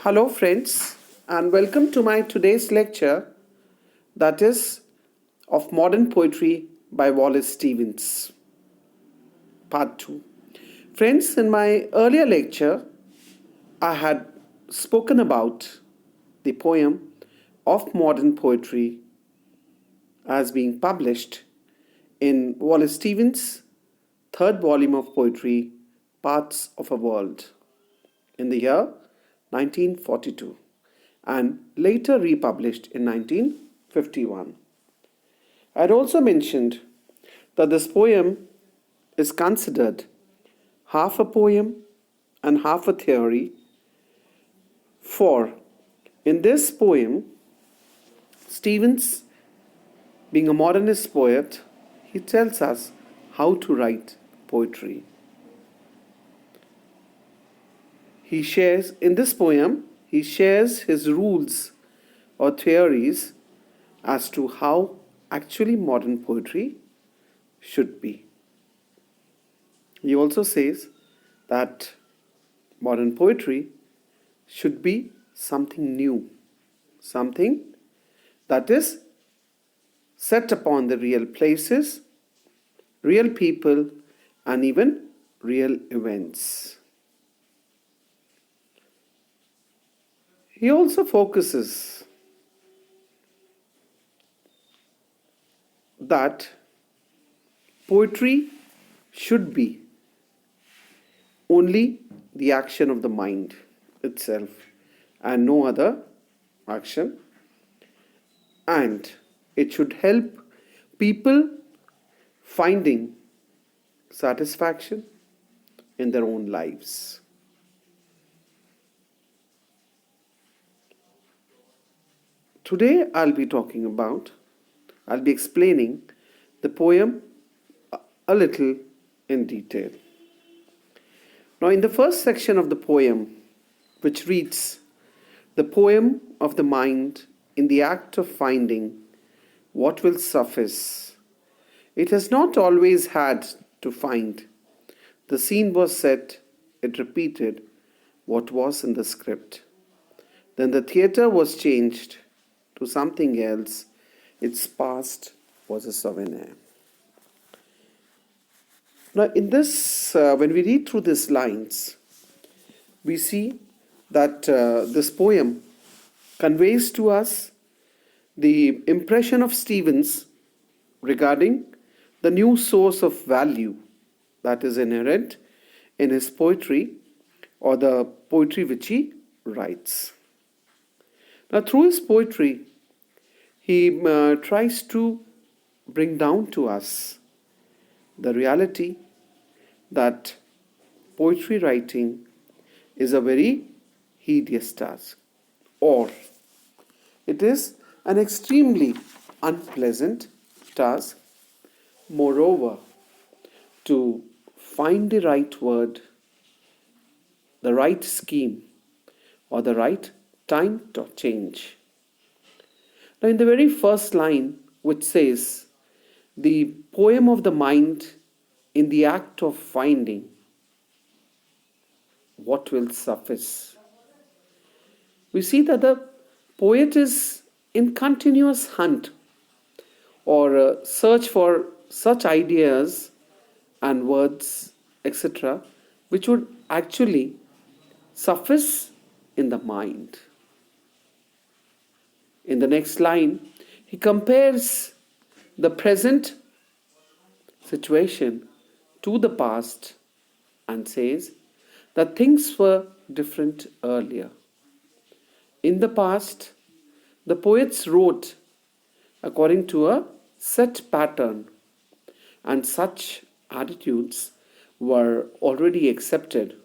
Hello friends, and welcome to my today's lecture, that is of modern poetry by Wallace Stevens, part 2. Friends, in my earlier lecture I had spoken about the poem of modern poetry as being published in Wallace Stevens' third volume of poetry, Parts of a World, in the year 1942, and later republished in 1951. I had also mentioned that this poem is considered half a poem and half a theory, for in this poem, Stevens, being a modernist poet, he tells us how to write poetry. He shares, in this poem, he shares his rules or theories as to how actually modern poetry should be. He also says that modern poetry should be something new, something that is set upon the real places, real people, and even real events. He also focuses that poetry should be only the action of the mind itself and no other action, and it should help people finding satisfaction in their own lives. Today I'll be explaining the poem a little in detail. Now, in the first section of the poem, which reads, "The poem of the mind in the act of finding what will suffice. It has not always had to find. The scene was set, it repeated what was in the script. Then the theatre was changed to something else. Its past was a souvenir." Now, in this, when we read through these lines, we see that this poem conveys to us the impression of Stevens regarding the new source of value that is inherent in his poetry, or the poetry which he writes. Now, through his poetry, he tries to bring down to us the reality that poetry writing is a very hideous task, or it is an extremely unpleasant task. Moreover, to find the right word, the right scheme, or the right time to change. Now, in the very first line, which says, "The poem of the mind in the act of finding what will suffice," we see that the poet is in continuous hunt or search for such ideas and words, etc., which would actually suffice in the mind. In the next line, he compares the present situation to the past and says that things were different earlier. In the past, the poets wrote according to a set pattern, and such attitudes were already accepted.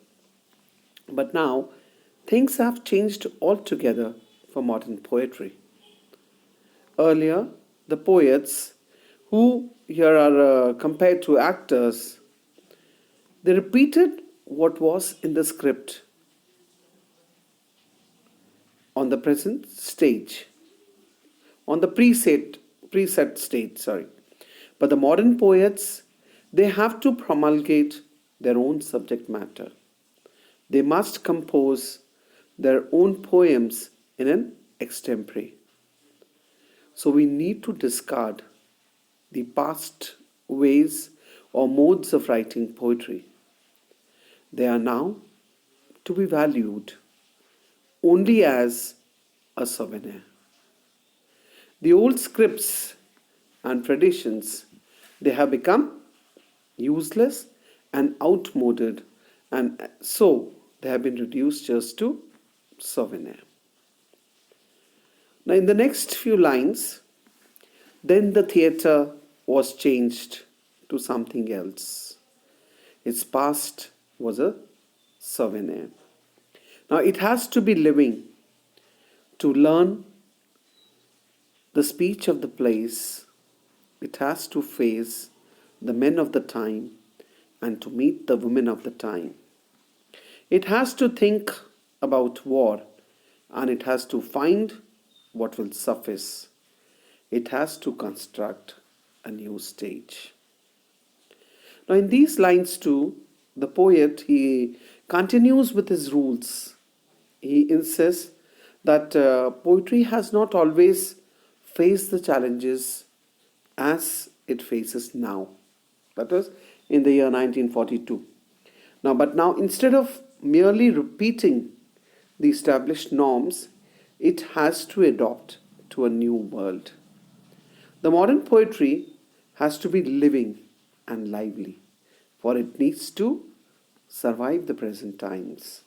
But now, things have changed altogether for modern poetry. Earlier, the poets, who here are compared to actors, they repeated what was in the script on the present stage, on the preset stage, But the modern poets, they have to promulgate their own subject matter. They must compose their own poems in an extempore. So we need to discard the past ways or modes of writing poetry. They are now to be valued only as a souvenir. The old scripts and traditions, they have become useless and outmoded, and so they have been reduced just to souvenir. Now, in the next few lines, then the theatre was changed to something else. Its past was a souvenir. Now, it has to be living to learn the speech of the place. It has to face the men of the time and to meet the women of the time. It has to think about war and it has to find what will suffice. It has to construct a new stage. Now, in these lines too, the poet, he continues with his rules. He insists that poetry has not always faced the challenges as it faces now. That was in the year 1942. But now instead of merely repeating the established norms, it has to adopt to a new world. The modern poetry has to be living and lively, for it needs to survive the present times.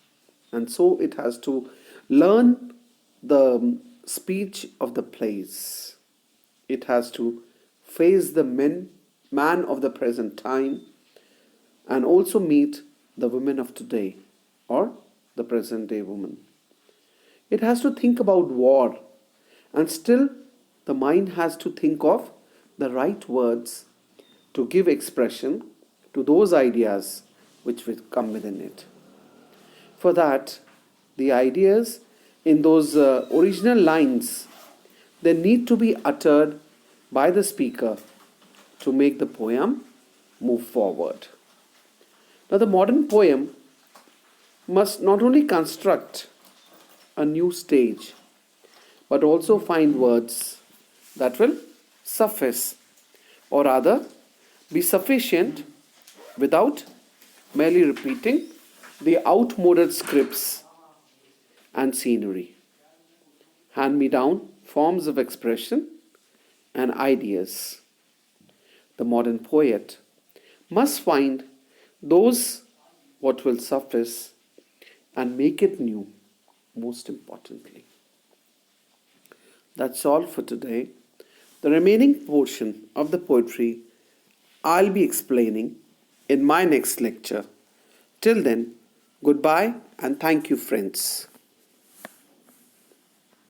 And so it has to learn the speech of the place. It has to face the man of the present time and also meet the women of today or the present day woman. It has to think about war, and still the mind has to think of the right words to give expression to those ideas which will come within it. For that, the ideas in those original lines, they need to be uttered by the speaker to make the poem move forward. Now, the modern poem must not only construct a new stage, but also find words that will suffice, or rather be sufficient without merely repeating the outmoded scripts and scenery, hand-me-down forms of expression and ideas. The modern poet must find those what will suffice and make it new, most importantly. That's all for today. The remaining portion of the poetry I'll be explaining in my next lecture. Till then, goodbye and thank you, friends.